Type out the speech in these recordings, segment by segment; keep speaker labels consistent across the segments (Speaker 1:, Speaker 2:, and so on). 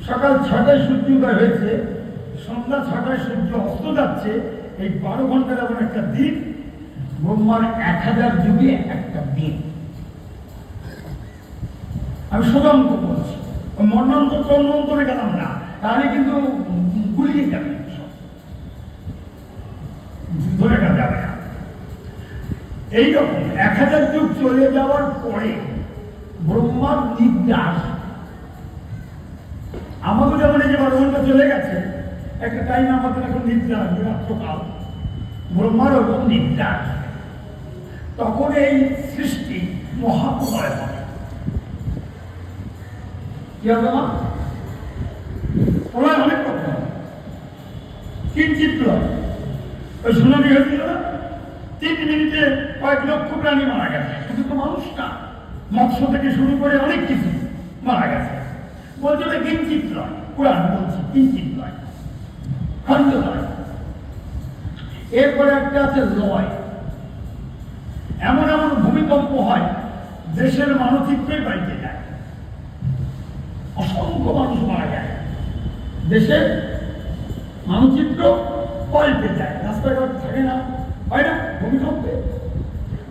Speaker 1: সকাল 6টায় সূর্য উদয় হয়েছে, সন্ধ্যা 6টায় সূর্য অস্ত যাচ্ছে। এই 12 ঘন্টার এমন একটা দিন, ব্রহ্মার 1000 যুগে একটা দিন। আমি সোজাঙ্ক বলছি, মন্বন্তর তন্মন্তরে গেলাম না, তাহলে কিন্তু গুলিয়ে যাবে, ধরে রাখা যাবে না। এইরকম 1000 যুগ চলে যাওয়ার পরে ব্রহ্মার নির্যাস, আমাকে যেমন এই যে 12 ঘন্টা চলে গেছে, একটা টাইম আমাদের এখন নির্যাস, রাত্রকাল, ব্রহ্মার ওরকম নির্যাস। তখন এই সৃষ্টি মহাপ্রলয় হবে। কি হবে না? প্রলয় অনেক রকম, কিঞ্চিত প্রলয়। ওই সুনামি হয়েছিল না, 3 মিনিটে কয়েক লক্ষ প্রাণী মারা গেছে, শুধু তো মানুষ না, মৎস্য থেকে শুরু করে অনেক কিছু মারা গেছে। বলছে ওটা কিঞ্চিত নয়, পুরাণ বলছি কিঞ্চিত নয়, খণ্ড নয়। এরপরে একটা আছে লয়। এমন এমন ভূমিকম্প হয়, দেশের মানচিত্রই পাল্টে যায়, অসংখ্য মানুষ মারা যায়, দেশের মানচিত্র পাল্টে যায়, রাস্তাঘাট থাকে না, হয় না ভূমিকম্পে।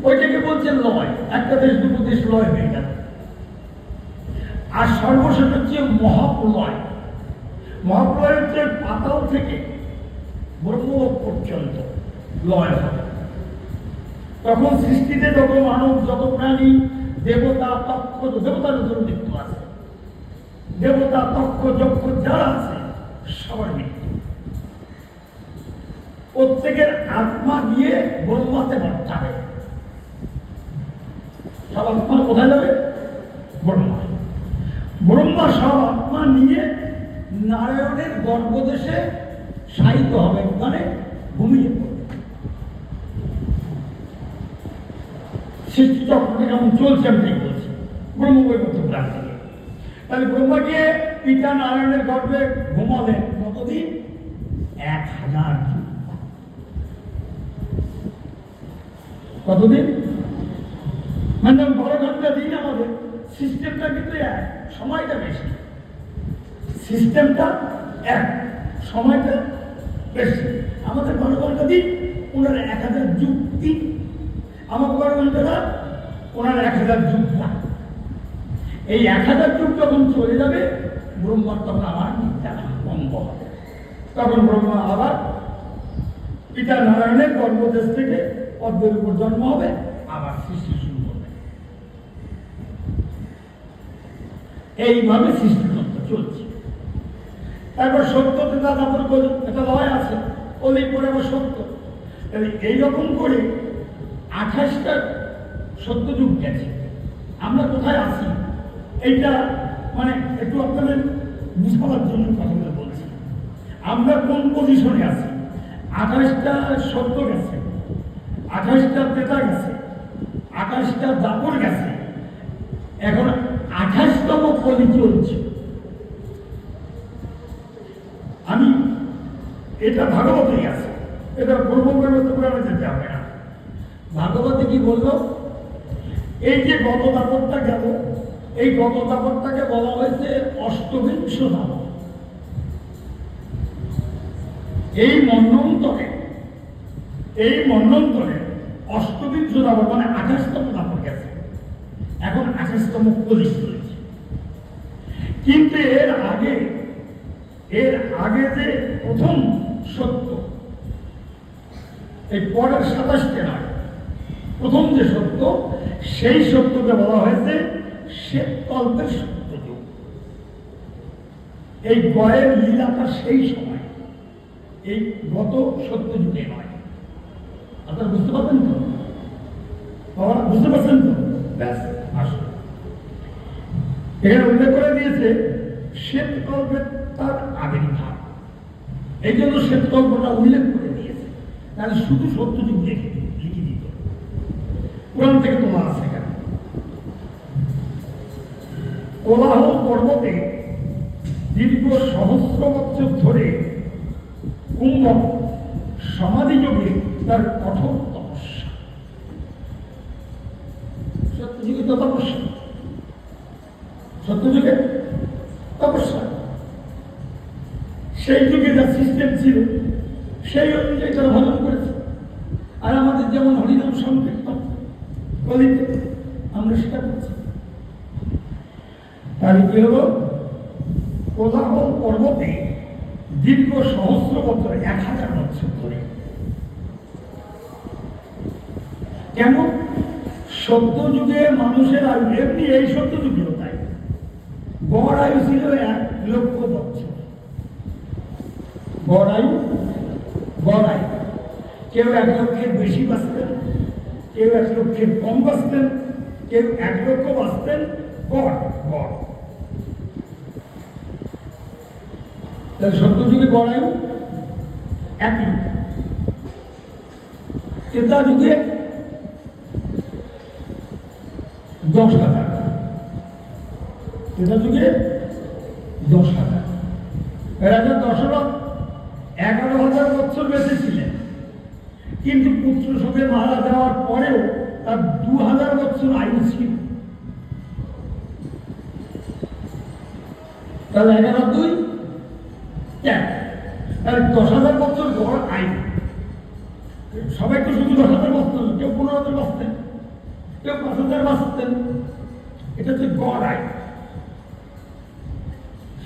Speaker 1: ওইটাকে বলছে লয়, একটা দেশ দুটো দেশ লয় হয়ে গেল। আর সর্বশেষ হচ্ছে মহাপ্রলয়। মহাপ্রলয় হচ্ছে পাতাল থেকে ব্রহ্মলোক পর্যন্ত লয় হবে। তখন সৃষ্টিতে যত মানব, যত প্রাণী, দেবতা, তক্ষ, দেবতার উপর মৃত্যু আছে, দেবতা, তক্ষ, যক্ষ যারা আছে সবার মৃত্যু। প্রত্যেকের আত্মা দিয়ে ব্রহ্মাতে বর্তাবে। সব আত্মা কোথায় যাবে? ব্রহ্মা। ব্রহ্মা সব আত্মা নিয়ে নারায়ণের গর্ভদেশে শায়িত হবে, মানে ঘুমিয়ে পড়বে। সৃষ্টি চক্রটা কেমন চলছে আমি ঠিক বলছি, ব্রহ্মবৈবর্ত প্রাণ থেকে। তাহলে ব্রহ্মাকে পিতা নারায়ণের গর্ভে ঘুমালেন কতদিন? 1000 যুগ। কতদিন? মানে 12 ঘন্টা দিন আমাদের, সিস্টেমটা কিন্তু এক, সময়টা বেশি। সিস্টেমটা এক, সময়টা বেশি। আমাদের 12 ঘন্টা দিন, ওনার 1000 যুগ দিন। আমার 12 ঘন্টা রাত, ওনার 1000 যুগ রাত। এই 1000 যুগ যখন চলে যাবে, ব্রহ্মার তখন আবার নিত্যা বন্ধ হবে। তখন ব্রহ্মা আবার পিতা নারায়ণের গর্ভদেশ থেকে পদ্মের উপর জন্ম হবে, আবার সৃষ্টি শুরু করবে। এইভাবে সৃষ্টিতত্ত্ব চলছে। তারপর সত্যতে তারপর একটা লয় আছে, ওই পরে আবার সত্য। এইরকম করে 28টা সত্য যুগ গেছে। আমরা কোথায় আছি এইটা মানে একটু আপনাদের বুঝাবার জন্য কথাগুলো বলছি। আমরা কোন পজিশনে আছি? 28টা সত্য গেছে, 28টা তেতা গেছে, 28টা দাপর গেছে, এখন 28তম কলি চলছে। আমি এটা ভাগবতেই আছে, এটা ব্রহ্মবৈবর্ত পুরাণে যেতে হবে না। ভাগবতে কি বললো? এই যে গত দাপরটা গেল, এই গত দাপরটাকে বলা হয়েছে অষ্টবিংশ দাপর। এই মন্বন্তরে অষ্টবিংশ দাপর মানে 28তম দাপর গেছে, এখন 28তম কলি চলেছে। কিন্তু এর আগে যে প্রথম সত্য, এই পরের 27টে নয়, প্রথম যে সত্য, সেই সত্যকে বলা হয়েছে শ্বেতকল্পের সত্য যুগ। এই গয়ের লীলাটা সেই সময়, এই গত সত্য যুগে নয়। আপনারা বুঝতে পারবেন তো? বুঝতে পারছেন তো? ব্যাস, আসুন। এখানে উল্লেখ করে দিয়েছে শ্বেতকল্পের তার আবির্ভাব, এই জন্য শ্বেতকল্পটা উল্লেখ করে দিয়েছে, তাহলে শুধু সত্যযুগ লিখে দিত। পুরাণ থেকে তোলা আছে কেন? কোলাহল পর্বতে দীর্ঘ সহস্র বছর ধরে কুম্ভক সমাধি যোগে তার কঠোর তপস্যা। সত্যযুগে তো তপস্যা, সত্যযুগে তপস্যা। সেই যুগে যা সিস্টেম ছিল সেই অনুযায়ী তারা ভজন করেছে। আর আমাদের যেমন হরিনাম সংকীর্তন কলিতে আমরা সেটা করছি। তাহলে কি হলো, কোলাহল পর্বতে দীর্ঘ সহস্র বছর, 1000 বছর ধরে। কেমন? সত্য যুগে মানুষের আয়ু, এমনি এই সত্য যুগেও তাই, গড় আয়ু ছিল 1 লক্ষ বছর। গড় আয়ু, গড় আয়ু। কেউ 1 লক্ষের বেশি বাঁচতেন, কেউ 1 লক্ষের কম বাঁচতেন, কেউ 1 লক্ষ বাঁচতেন। গড় গড় তাহলে সত্য যুগে গড় আয়ু 1 লক্ষ। ত্রেতা যুগে 10,000। ত্রেতা যুগে 10,000। রাজা দশরথ 11,000 বছর বেঁচে ছিলেন, কিন্তু পুত্র শোকে মারা যাওয়ার পরেও তার 2,000 বছর আয়ু ছিল। তাহলে 11 2 তাহলে 10,000 বছর গড় আয়ু। সবাই তো শুধু 10,000 বাঁচতেন, কেউ 15,000 বাঁচতেন, কেউ 5,000 বাঁচতেন। এটা হচ্ছে গড় আয়ু।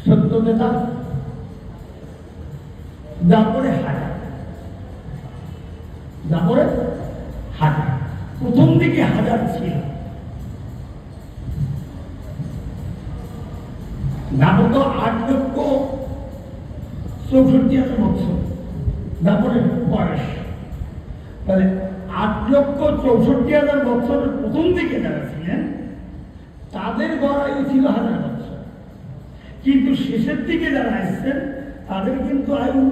Speaker 1: সত্য নেতা, তারপরে 1000, তারপরে 1000। প্রথম দিকে 1000 ছিল, তারপর 8,64,000 বছর, তারপরে বয়স। তাহলে 8,64,000 বছরের প্রথম দিকে যারা ছিলেন তাদের গড় আয়ু ছিল 1000 বছর, কিন্তু শেষের দিকে যারা আসছেন তাদের কিন্তু আয়ু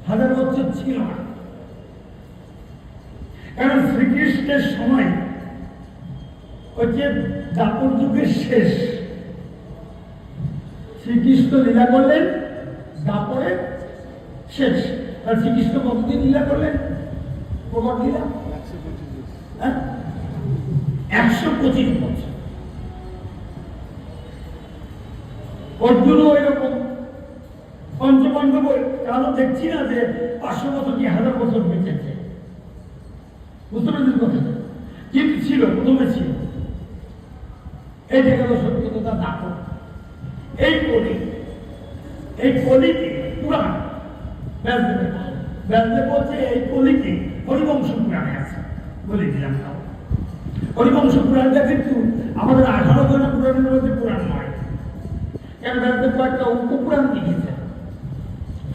Speaker 1: 1000 বছর ছিল না। কারণ শ্রীকৃষ্ণের সময় হচ্ছে দাপর যুগের শেষ। শ্রীকৃষ্ণ লীলা করলেন দাপরের শেষ। আর শ্রীকৃষ্ণ কতদিন লীলা করলেন? প্রকট লীলা 125 বছর। অর্জুনও এরকম। পঞ্চপাণ্ডব কারো দেখছি না যে 500 বছর কি 1000 বছর বেঁচেছে, বুঝতে পেরেছেন কথা? কিন্তু ছিল, প্রথমে ছিল। এইটা গেল সত্যতা দাপর। এই কলিতে পুরাণ ব্যাসদেব বলছে এই কলিতে হরিবংশ পুরাণে আছে, বলে দিলাম। তাও হরিবংশ পুরাণটা কিন্তু আমাদের 18 জনা পুরাণের মধ্যে পুরাণ নয়। কেন? ব্যাসদেব কয়েকটা উপপুরাণ লিখেছেন।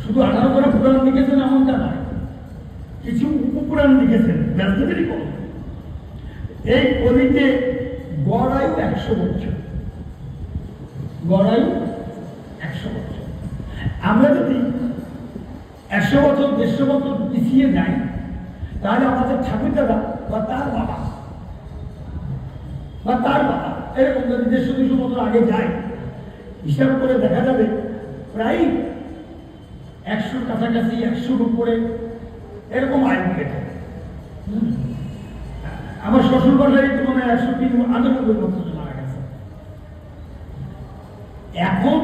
Speaker 1: শুধু 18 জনা পুরাণ লিখেছেন এমনটা নয়, কিছু উপপুরাণ লিখেছেন ব্যাসদেবেরই কলম। এই কলিতে গড় আয়ু 100 বছর। গড় আয়ু 100 বছর। আমরা যদি 100 বছর 150 বছর পিছিয়ে যাই, তাহলে আমাদের ঠাকুর দাদা বা তার বাবা এরকম যদি 150-200 বছর আগে যায়, হিসাব করে দেখা যাবে প্রায় 100 কাছাকাছি, 100-র উপরে এরকম আয়ু পেতে। আমার শ্বশুর বাসায় তো মানে 193 বছর মারা গেছে। এখন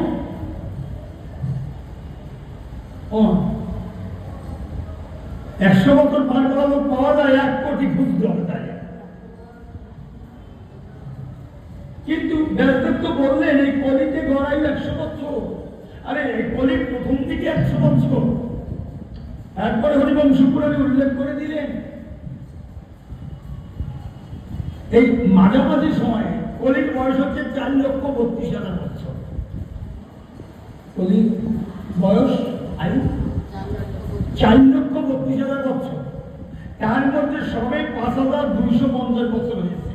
Speaker 1: 100 বছর পার করা লোক পাওয়া যায়, 1 কোটি খুঁজতে হবে তাই। কিন্তু ব্যাসদেব তো বললেন এই কলিতে গড় আয়ু 100 বছর। আরে এই কলির প্রথম দিকে 100 বছর, একবারে হরিবংশ পুরাণে উল্লেখ করে দিলেন। এই মাঝামাঝি সময়ে কলির বয়স হচ্ছে 4,32,000 বছর। কলির বয়স আয়ু 4,32,000 বছর। তার মধ্যে সবে 5,250 বছর হয়েছে।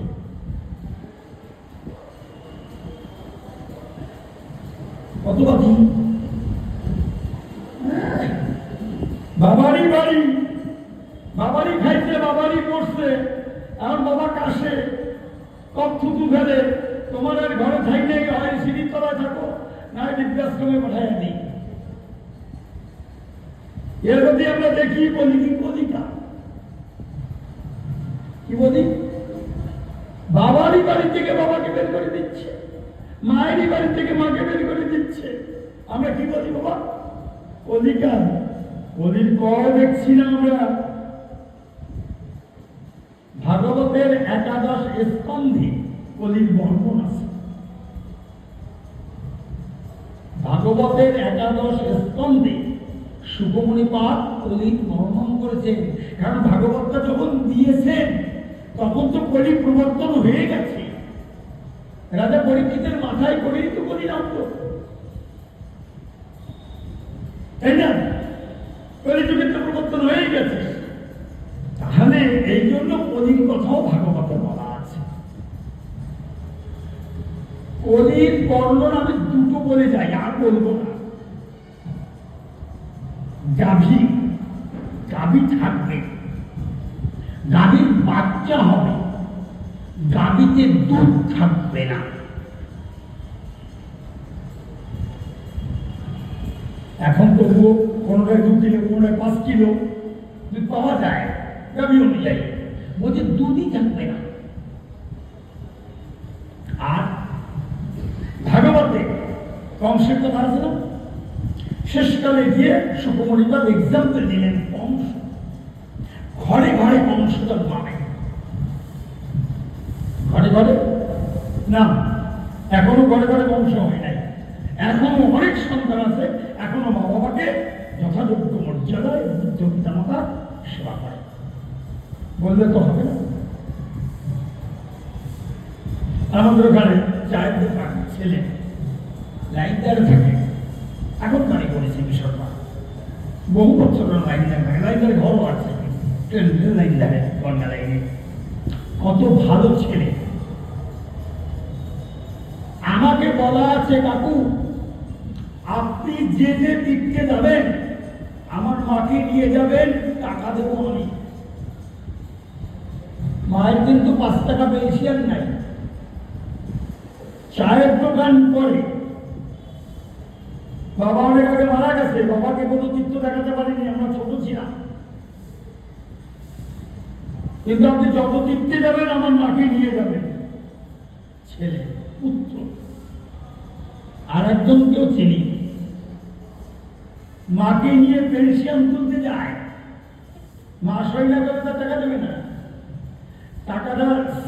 Speaker 1: কত বাকি? বাবারই বাড়ি, বাবারই খাইছে, বাবারই পড়ছে। আমার বাবা কাশে কপ থুতু ফেলে, তোমার আর ঘরে থাকলে হয় সিঁড়ির তলায় থাকো, না বৃদ্ধাশ্রমে পাঠায় দিই। এর মধ্যে আমরা দেখি বলি কি কলিকা, কি বলি? বাবারই বাড়ি থেকে বাবাকে বের করে দিচ্ছে, মায়েরই বাড়ি থেকে মাকে বের করে দিচ্ছে। আমরা কি বলি? বাবা অধিকার কলির কর দেখছি না আমরা। ভাগবতের 11 স্কন্ধে কলির বর্ণন আছে। ভাগবতের 11 স্কন্ধে সুখমণি পাঠ কলির বর্ণন করেছেন। কারণ ভাগবতটা যখন দিয়েছেন তখন তো কলি প্রবর্তন হয়ে গেছে। রাজা পরীক্ষিতের মাথায় করেই তো কলি নামতো, তাই না? কলিযুগের তো প্রবর্তন হয়ে গেছে। তাহলে এই জন্য কলির কথাও ভাগবতে বলা আছে। কলির বর্ণন আমি দুটো বলে যাই, আর বলবো না। গাভী গাভী থাকবে, গাভীর বাচ্চা হবে, গাভীতে দুধ থাকবে না। এখন তবুও কোনোটায় 2 কিলো, কোনোটায় 5 কিলো দুধ পাওয়া যায় গাভী অনুযায়ী। বলছে দুধই থাকবে না। আর ভাগবতে কংসের কথা আছে না? শেষকালে গিয়ে সুকুমারীবাদ এক্সাম্পল দিলেন কংস। ঘরে ঘরে কংস জন্মাবে, ঘরে ঘরে না, এখনো ঘরে ঘরে বংশ হয় নাই। এখনো অনেক সন্তান আছে, এখনো মা বাবাকে যথাযোগ্য মর্যাদায় বৃদ্ধ পিতা মাতা সেবা করে। বললে তো হবে না। আমাদের ওখানে চায়ের দোকান ছেলে লাইনদারে থাকে, এখন গাড়ি করেছে কিশোরগঞ্জ, বহু বছর লাইনদার থাকে। লাইনদারে ঘরও আছে, ট্রেন লাইনদারে, গন্ডা লাইনে। কত ভালো ছেলে। আমাকে বলা আছে, কাকু আপনি যে যে তীর্থে যাবেন আমার মাকে নিয়ে যাবেন, টাকা দেবো আমি। মায়ের কিন্তু 5 টাকা বেশি আর নাই। চায়ের দোকান করে। বাবা অনেক আগে মারা গেছে, বাবাকে কোনো তীর্থ দেখাতে পারিনি, আমরা ছোট ছিলাম। কিন্তু আপনি যত তীর্থে যাবেন আমার মাকে নিয়ে যাবেন। ছেলে পুত্র। আর একজনকেও চিনি, মাকে নিয়ে পেনশন তুলতে যায়, মা সই না করে তার টাকা দেবে না। টাকাটা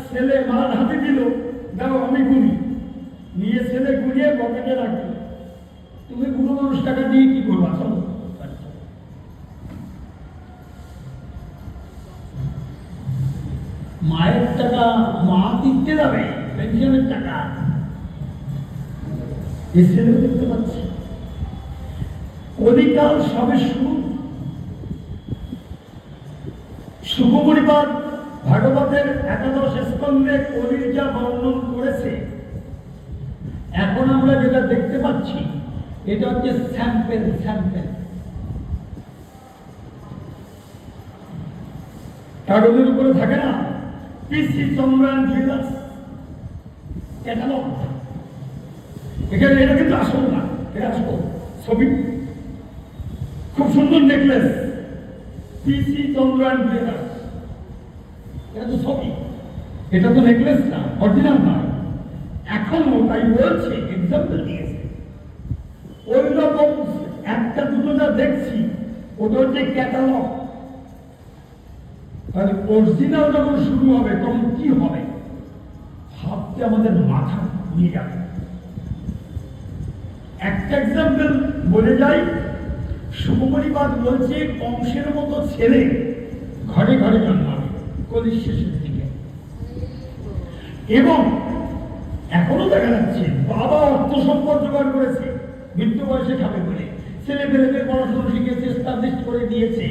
Speaker 1: ছেলে মার হাতে দিল, দাও আমি গুনি। নিয়ে ছেলে গুনিয়ে পকেটে রাখলো। তুমি বুড়ো মানুষ টাকা দিয়ে কি করবা? চলো। মায়ের টাকা মা দিতে যাবে, পেনশনের টাকা। এই ছেলেও দেখতে পাচ্ছি। কলিকাল সবে শুরু। সুকুমারীবাদ ভাগবতের 11 স্কন্ধে কলির যা বর্ণন করেছে, এখন আমরা যেটা দেখতে পাচ্ছি এটা হচ্ছে স্যাম্পেল। কাগজের উপরে থাকে না পিসি চন্দ্রায়ণ জুয়েলার্স ক্যাটালগ, এখানে এটা কিন্তু আসল না, এটা আসল ছবি। খুব সুন্দর নেকলেস, পিসি চন্দ্রায়ণ জুয়েলার্স, এটা তো ছবি, এটা তো নেকলেস না, অরিজিনাল না। এখনো তাই বলছে, এক্সাম্পল দিয়েছে। ওই রকম একটা দুটো যা দেখছি ওটা হচ্ছে ক্যাটালগ। তাহলে অরিজিনাল যখন শুরু হবে তখন কি হবে ভাবতে আমাদের মাথা নিয়ে যাবে। একটা এক্সাম্পল বলে যাই, সুকুমারীবাদ বলছে কংসের মতো ছেলে ঘরে ঘরে জন্মাবে কলির শেষের দিকে। এবং এখনো দেখা যাচ্ছে বাবা অর্থ সম্পদ জোগাড় করেছে, মৃত্যু বয়সে খাবে বলে ছেলে পেলেদের পড়াশোনা শিখেছে, এস্টাবলিশ করে দিয়েছে,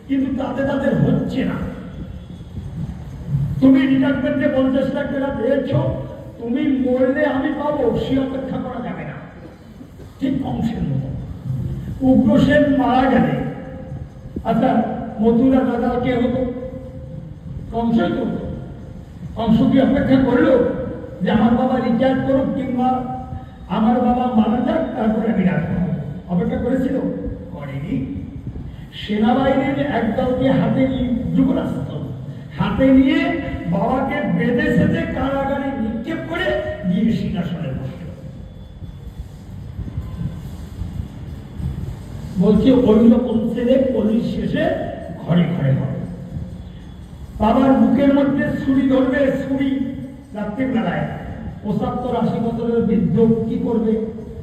Speaker 1: কিন্তু তাতে তাদের হচ্ছে না। তুমি রিটায়ারমেন্টে 50 লাখ টাকা পেয়েছ, তুমি মরলে আমি পাবো, সে অপেক্ষা করা যাবে না। ঠিক কংসের মতো। উগ্রসেন মারা গেলে, আচ্ছা মথুরা দাদা কে হতো? কংসই তো। কংস কি অপেক্ষা করলো যে আমার বাবা রিটায়ার করুক কিংবা আমার বাবা মারা যাক তারপরে আমি রাখবো? অপেক্ষা করেছিল? করেনি। সেনাবাহিনীর একদলকে হাতে নিয়ে, যুবরাষ্ট্র হাতে নিয়ে বাবাকে বেঁধে সেধে কারাগারে নিক্ষেপ করে গিয়ে সিংহাসনে বসল। বলছে ওই রকম ছেলে কলির শেষে ঘরে ঘরে হবে। বাবার বুকের মধ্যে ছুরি ধরবে, ছুরি রাত্রির বেলায়। ৭৫-৮০ বছরের বৃদ্ধ কি করবে?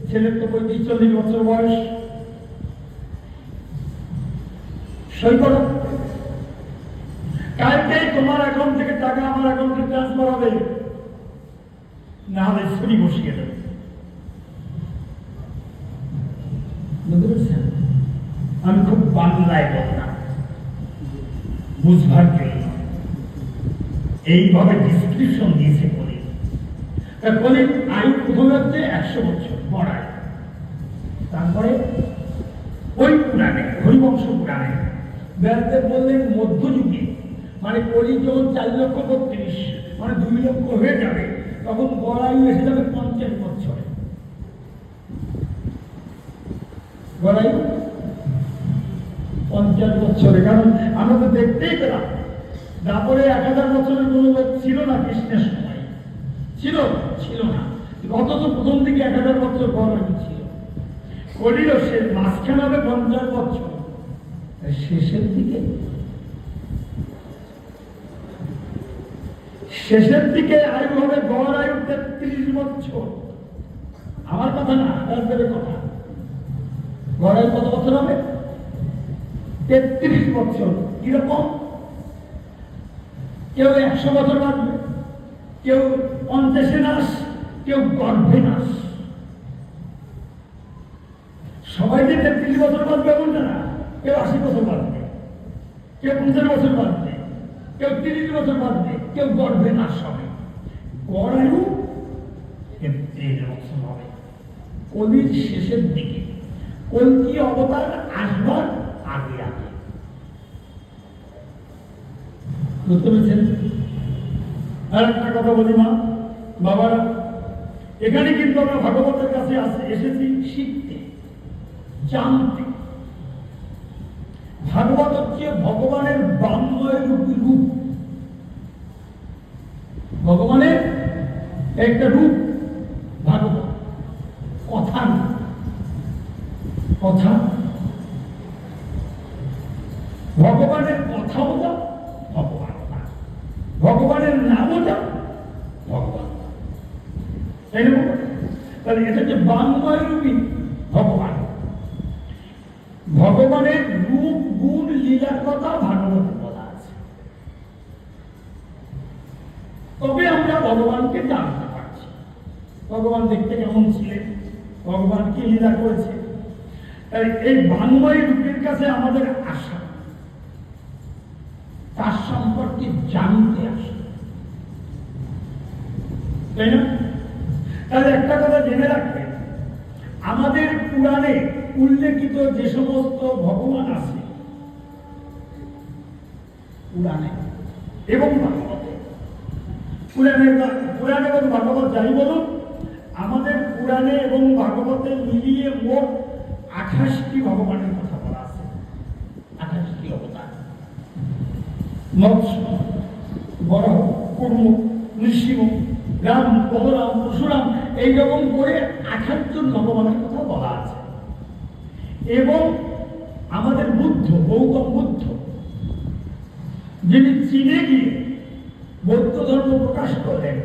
Speaker 1: ছেলের তো ৩৫-৪০ বছর বয়স। সই করো, কালকেই তোমার অ্যাকাউন্ট থেকে টাকা আমার অ্যাকাউন্টে ট্রান্সফার হবে, না হলে ছুরি বসিয়ে দেবে। আমি খুব বাংলায় বললাম বুঝবার জন্য, এইভাবে ডিসক্রিপশন দিয়েছে বলে। আয়ু প্রথম হচ্ছে ১০০ বছর বড়ায়, তারপরে ওই পুরাণে হরিবংশ পুরাণে ব্যাসদেব বললেন মধ্যযুগে, মানে কলি যখন ৪,৩৫,০০০ মানে ২ লক্ষ হয়ে যাবে, তখন গড় আয়ু এসে যাবে ৫০ বছরে। গড় আয়ু ৫০ বছরে। কারণ আমরা তো দেখতেই পেলাম তারপরে ১০০০ বছরের কোন লোক ছিল না কৃষ্ণের সময়, ছিল না। অথচ প্রথম দিকে ১০০০ বছর গড় আয়ু ছিল। কলিও সে মাঝখানে হবে ৫০ বছর, শেষের দিকে আয়ু হবে গড় আয়ু ৩৩ বছর। আমার কথা না, ব্যাসদেবের কথা। গড় আয়ু কত বছর হবে? ৩৩ বছর। কিরকম? কেউ ১০০ বছর বাঁচবে, কেউ ৫০-এ নাশ, কেউ গর্ভে নাশ। সবাই যে ৩৩ বছর বাঁচবে এমনটা না। কেউ ৮০ বছর বাঁচবে, কেউ ৫০ বছর বাঁচবে, কেউ ৩০ বছর বাঁচবে, কেউ গর্ভে নাশ হবে। গড় আয়ু ৩৩ বছর হবে কলির শেষের দিকে। কল্কি অবতার আসবার আগে আগে। বুঝতে পেরেছেন? আর একটা কথা বলি মা বাবারা, এখানে কিন্তু আমরা ভাগবতের কাছে এসেছি শিখতে, জানতে। ভাগবত হচ্ছে ভগবানের বাংময় রূপ, ভগবানের একটা রূপ। ভাগবত কথা, কথা ভগবানের কথাও যা ভগবান, ভগবানের নামও যা ভগবান। তাই না? তাহলে এটা হচ্ছে বাংময় রূপী ভগবান। ভগবানের রূপ গুণ লীলার কথা ভাগবতে বলা আছে। তবে আমরা ভগবানকে জানতে পারছি, ভগবান দেখতে কেমন ছিলেন, ভগবান কি লীলা করেছে। তাই এই বাংময় রূপের কাছে আমাদের আশা, তার সম্পর্কে জানতে আসে, তাই না? তাহলে একটা কথা জেনে রাখবেন, আমাদের পুরাণে উল্লেখিত যে সমস্ত ভগবান আছে পুরাণে এবং ভাগবতে, পুরাণ এবং ভাগবত যাই বলুন, আমাদের পুরাণে এবং ভাগবতে মিলিয়ে মোট ২৮টি ভগবানের কথা বলা আছে। ২৮টি অবতার, মৎস্য, বরাহ, কুর্ম, নৃসিংহ, রাম, বলরাম, পরশুরাম, এইরকম করে ২৮ জন ভগবানের কথা বলা আছে। এবং আমাদের বুদ্ধ, গৌতম বুদ্ধ, যিনি চীনে গিয়ে বৌদ্ধ ধর্ম প্রকাশ করলেন,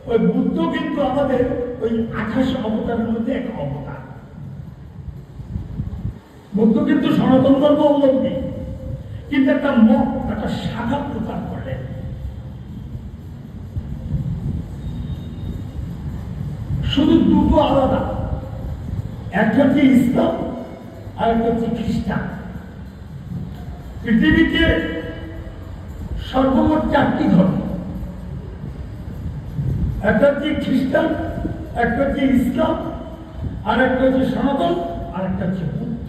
Speaker 1: ওই বুদ্ধ কিন্তু আমাদের ওই ২৮ অবতারের মধ্যে এক অবতার। বুদ্ধ কিন্তু সনাতন ধর্ম অবলম্বী, কিন্তু একটা মত, একটা শাখা প্রচার করলেন। শুধু দুটো আলাদা, একটা হচ্ছে ইসলাম আর একটা হচ্ছে খ্রিস্টান। পৃথিবীতে সর্বমোট ৪টি ধর্ম, একটা হচ্ছে খ্রিস্টান, একটা হচ্ছে ইসলাম, আর একটা হচ্ছে সনাতন, আর একটা হচ্ছে বৌদ্ধ।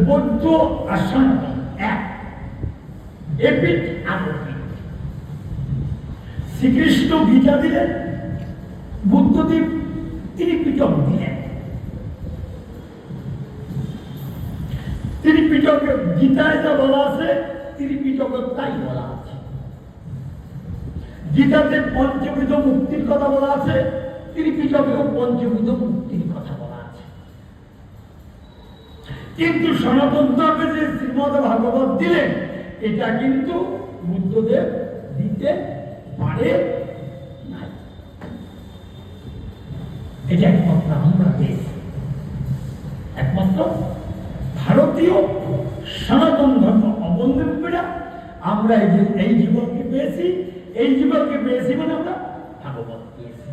Speaker 1: বৌদ্ধ আর সনাতন এক, এপিঠ আর ওপিঠ। শ্রীকৃষ্ণ গীতা দিলেন, বুদ্ধদেব ত্রিপিটক দিলেন। ত্রিপিটকে গীতায় যা বলা আছে, ত্রিপিটকে তাই বলা আছে। গীতাতে পঞ্চবিধ মুক্তির কথা বলা আছে, ত্রিপিটকেও পঞ্চবিধ মুক্তির কথা বলা আছে। কিন্তু সনাতন ধর্মে যে শ্রীমদ ভাগবত দিলেন এটা কিন্তু বুদ্ধদেব দিতে পারে নাই। এটা একমাত্র আমরা পেয়েছি, একমাত্র ভারতীয় সনাতন ধর্ম অবলম্বীরা আমরা এই জীবনকে পেয়েছি। এই জীবনকে পেয়েছি মানে আমরা ভাগবত পেয়েছি।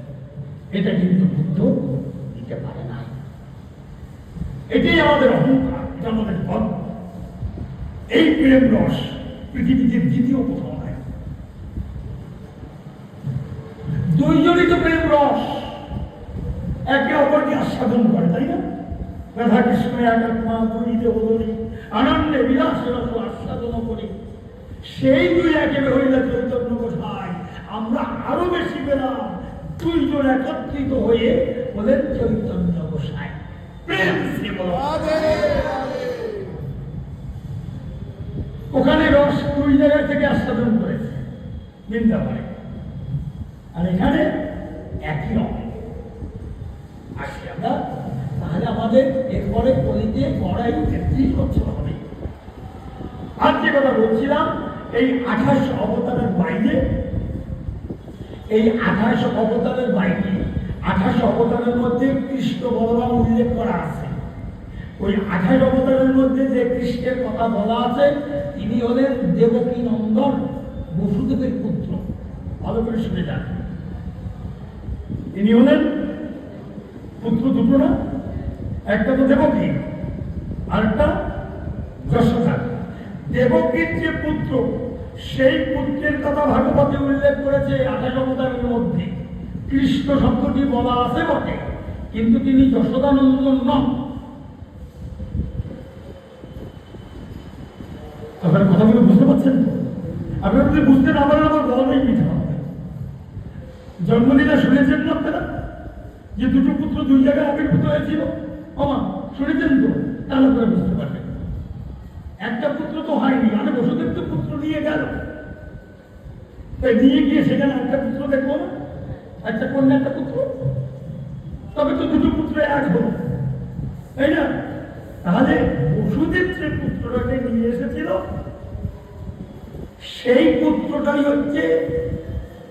Speaker 1: এটা কিন্তু বুদ্ধ দিতে পারে নাই। এটাই আমাদের অহংকার, এটা আমাদের গর্ব। এই প্রেম রস পৃথিবীতে দ্বিতীয় কোথাও নাই। দুইজনই তো প্রেম রস, একে অপরকে আস্বাদন করে, তাই না? রাধা কৃষ্ণ একাত্মা দুইতে বদলি আনন্দে বিলাসের আস্বাদন করি। সেই দুই একে হইলে চৈতন্য গোসাই আমরা আরো বেশি পেলাম। দুইজন একত্রিত হয়ে বলেন চৈতন্য গোসাই। প্রেম ওখানে রস দুই জায়গা থেকে আস্বাদন করেছে বৃন্দাবনে, আর এখানে একই রকম আসি আমরা। তাহলে আমাদের এরপরে কলিতে গড়াই 33 বছর হবে। আর যে কথা বলছিলাম, এই 28 অবতারের বাইরে, এই 28 অবতারের বাইরে 28 অবতারের মধ্যে কৃষ্ণ বলরাম উল্লেখ করা আছে। ওই 28 অবতারের মধ্যে যে কৃষ্ণের কথা বলা আছে তিনি হলেন দেবকী নন্দন, বসুদেবের পুত্র। ভালো করে শুনে যান, তিনি হলেন পুত্র দুটো না, একটা তো দেবকী আর একটা যশোদা। দেবকীর যে পুত্র, সেই পুত্রের কথা ভাগবতে উল্লেখ করেছে 28 অবতারের মধ্যে। কৃষ্ণ শব্দটি বলা আছে বটে, কিন্তু তিনি যশোদানন্দন নন। আপনার কথাগুলো বুঝতে পারছেন তো? আপনারা যদি বুঝতে না পারেন আমার বলাটাই মিথ্যা হবে। জন্মলীলা শুনেছেন না আপনারা, যে দুটো পুত্র দুই জায়গায় আবির্ভূত হয়েছিল? আমার শুনেছেন তো? তাহলে আপনারা বুঝতে পারবেন। একটা পুত্র তো হয়নি, মানে বসুদেব তো পুত্র নিয়ে গেল, তাই নিয়ে গিয়ে সেখানে একটা পুত্র দেখবো না? একটা কন্যা একটা পুত্র, তবে তো দুটো পুত্র এক হল, তাই না? তাহলে বসুদেব যে পুত্রটাকে নিয়ে এসেছিল সেই পুত্রটাই হচ্ছে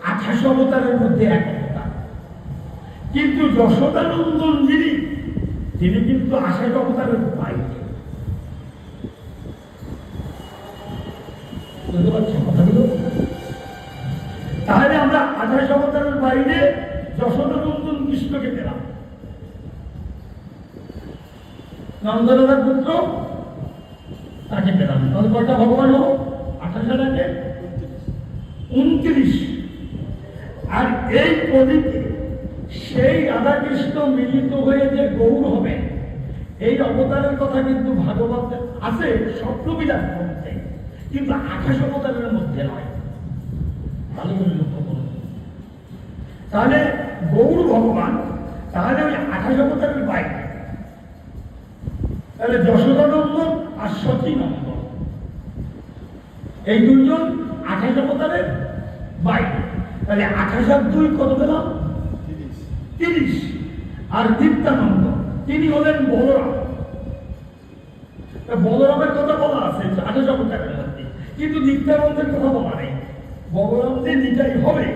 Speaker 1: 28 অবতারের মধ্যে এক অবতার। কিন্তু যশোদানন্দন যিনি, তিনি কিন্তু 28 অবতারের বাইরে। বুঝতে পারছেন কথাগুলো? তাহলে আমরা 28 অবতারের বাইরে যশোদানন্দন কৃষ্ণকে পেলাম। নন্দলালার পুত্র তাকে পেলাম। তাহলে কয়টা ভগবান হলো? 28 29। আর এই কলিতে সেই রাধাকৃষ্ণ মিলিত হয়ে যে গৌর হবে, এই অবতারের কথা কিন্তু ভাগবতে আছে, স্বপ্নবিলাস গ্রন্থে, কিন্তু 28 অবতারের মধ্যে নয়। ভালো করে লক্ষ্য করুন। তাহলে গৌর ভগবান, তাহলে ওই 28 অবতারের বাইরে। তাহলে যশোদানন্দন আর সতীনন্দন, এই দুইজন 28 অবতারের বাইরে। তাহলে 28 আর 2 কত পেলাম? 30। আর নিত্যানন্দ তিনি হলেন বলরাম। বলরামের কথা বলা আছে 28 অবতারের মধ্যে, কিন্তু নিত্যানন্দের কথা বলা নেই। বলরাম যে নিতাই হবে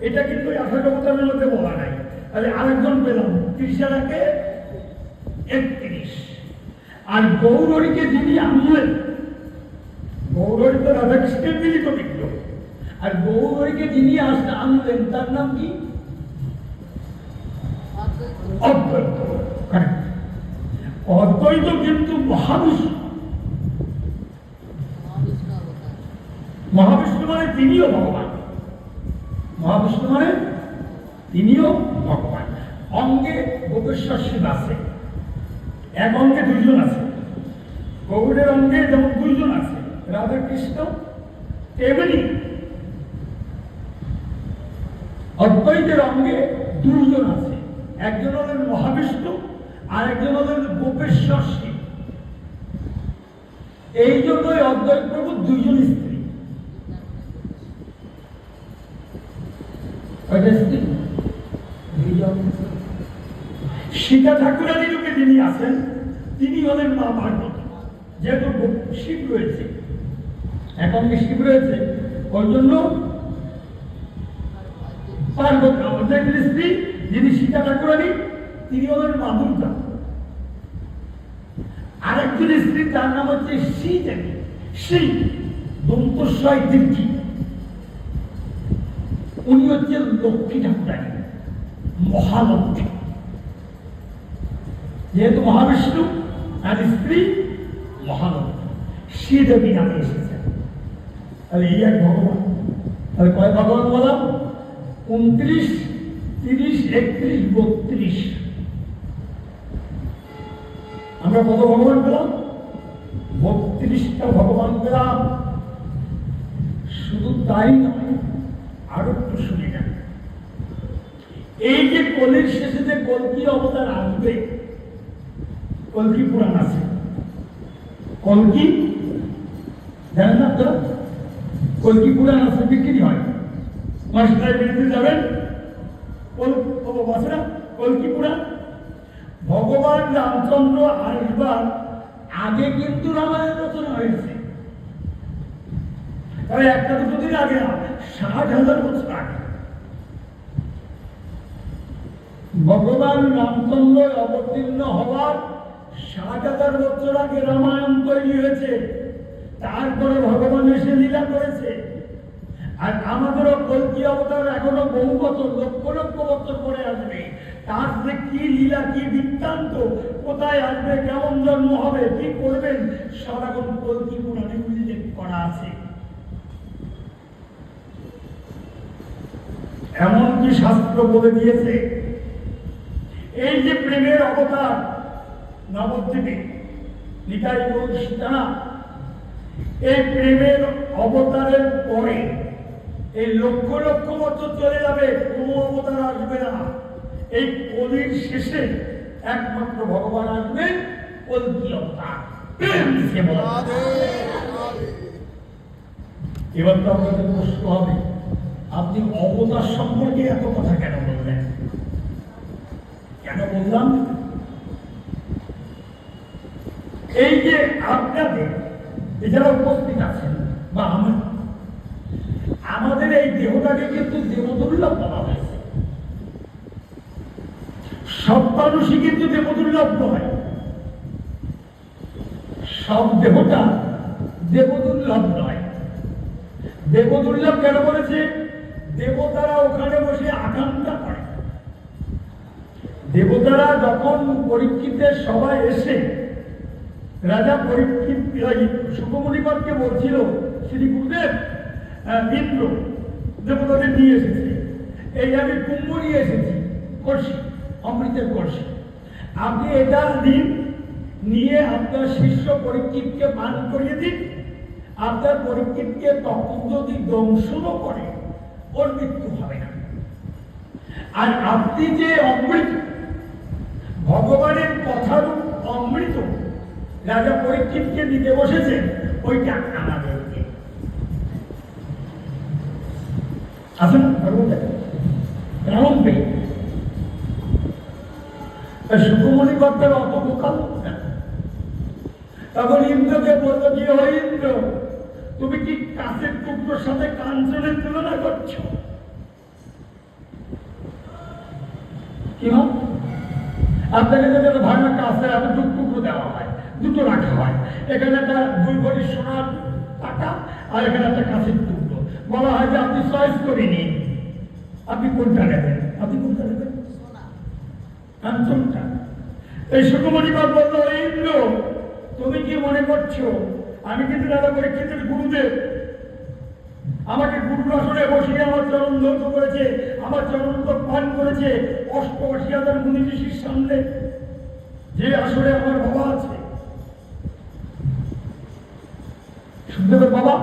Speaker 1: এটা কিন্তু 28 অবতারের মধ্যে বলা নাই। তাহলে আরেকজন পেলাম 30 31। আর গৌরীকে যিনি আনলেন, গৌরী তো রাধাকৃষ্ণের মিলিত বিগ্রহ, আর গৌরীকে যিনি আনলেন তার নাম কি? অদ্বৈত। অদ্বৈত কিন্তু মহাবিষ্ণু। মহাবিষ্ণু মানে তিনিও ভগবান। মহাবিষ্ণু মানে তিনিও ভগবান। অঙ্গে গোপেশ্বর শিব আছে, এক অঙ্গে দুইজন আছে। গৌড়ের অঙ্গে যেমন দুইজন আছে রাধা কৃষ্ণ, তেমনি অদ্বৈতের অঙ্গে দুইজন আছে। একজন হলেন মহাবিষ্ণু আর একজন হলেন গোপেশ্বর শিব। এই জন্যই অদ্বৈত প্রভু দুইজন স্ত্রী। স্ত্রী দুইজন। সীতা ঠাকুরানীকে যিনি আছেন তিনি হলেন মা পার্বতী। যেহেতু শিব রয়েছে, এখন শিব রয়েছে, ওই জন্য পার্বতী আমাদের স্ত্রী যিনি সীতা ঠাকুরানী, তিনি হলেন মা দুর্গা। আরেকজন স্ত্রী, তার নাম হচ্ছে শ্রীদেবী। শ্রী দন্তস্বয় দীর্ঘি, উনি হচ্ছেন লক্ষ্মী ঠাকুরানী, মহালক্ষ্মী। যেহেতু মহাবিষ্ণু আর স্ত্রী মহালক্ষ্মী, শ্রীদেবী নামে এসেছেন। তাহলে এই এক ভগবান। তাহলে কয় ভগবান বললাম? 29, 30, 31, 32। আমরা কত ভগবান পেলাম? 32টা ভগবান পেলাম। শুধু তাই নয়, আরো একটু শুনে যান। এই যে কলির শেষে যে কল্কি অবতার আসবে, কল্কি পুরাণ আছে। কল্কি জানেন না তো? কল্কি পুরাণ আছে, বিক্রি হয়। মাস্টার বিক্রি যাবেন, কল্কি পুরাণ। ভগবান রামচন্দ্র আসবার আগে কিন্তু রামায়ণ রচনা হয়েছে। তবে একটা দুটো দিন আগে না, 60,000 বছর আগে ভগবান রামচন্দ্র অবতীর্ণ হওয়ার 60,000 বছর আগে রামায়ণ তৈরি হয়েছে। তারপরে ভগবান এসে লীলা করেছে। আর আমাদেরও কল্কি অবতার এখনো বহু বছর, লক্ষ লক্ষ বছর পরে আসবে। তার যে কি লীলা, কি বৃত্তান্ত, কোথায় আসবে, কেমন জন্ম হবে, কি করবেন, সব এখন কল্কি পুরাণে উল্লেখ করা আছে। এমনকি শাস্ত্র বলে দিয়েছে, এই যে প্রেমের অবতার নবদ্বীপে নিতাই গৌর সীতানাথ, এই প্রেমের অবতারের পরে এই লক্ষ লক্ষ বছর চলে যাবে, কোনো অবতার আসবে না। এই কলির শেষে একমাত্র ভগবান আসবে, কল্কি অবতার। এবার তো আপনাদের প্রশ্ন হবে, আপনি অবতার সম্পর্কে এত কথা কেন বললেন? কেন বললাম? এই যে আপনাদের এছাড়া উপস্থিত আছেন বা আমাদের এই দেহটাকে কিন্তু দেবদুর্লভ বলা হয়েছে। সব মানুষই কিন্তু দেবদুর্লভ নয়, সব দেহটা দেবদুর্লভ নয়। দেবদুর্লভ কেন বলেছে? দেবতারা ওখানে বসে আকাঙ্ক্ষা করে। দেবতারা যখন পরীক্ষিতের সবাই এসে রাজা পরীক্ষিত সুখমণিপদকে বলছিল, শ্রী গুরুদেব, ইন্দ্র দেবতাদের নিয়ে এসেছে, এই আমি কুম্ভ নিয়ে এসেছি, কলসি, অমৃতের কলসি, আপনি এটা দিন, নিয়ে আপনার শিষ্য পরীক্ষিতকে পান করিয়ে দিন। আপনার পরীক্ষিতকে তখন যদি দংশনও করে, ওর মৃত্যু হবে না। আর আপনি যে অমৃত, ভগবানের কথারূপ অমৃত রাজা পরীক্ষিতকে দিতে বসেছেন, ওইটা আমাদেরকে আসুন রাম পেয়ে সুখমণি কর্তার অত বোকা। তখন ইন্দ্রকে বললো, কি হয় ইন্দ্র, তুমি কি কাছের টুকরোর সাথে কাঞ্চনের তুলনা করছো? কি হয়? আপনাকে যদি ভাঙা কাছে এত টুকরো দেওয়া হয়, দুটো রাখা হয়, এখানে একটা 2 ভরি সোনার টাকা আর এখানে একটা কাছের টুকরো, বলা হয় যে আপনি চয়েস করে নিন, আপনি কোনটা নেবেন? আপনি কোনটা নেবেন? কাঞ্চনটা। এই সুখমণিপদ বললো, ইন্দ্র তুমি কি মনে করছো আমি কিন্তু রাজা পরীক্ষিতের গুরুদেব, আমাকে গুরুর আসনে বসিয়ে আমার চরণ ধৌত করেছে, আমার চরণ পান করেছে 88,000 মুনি ঋষির সামনে, যে আসলে আমার বাবা আছে, সুখদেবের বাবা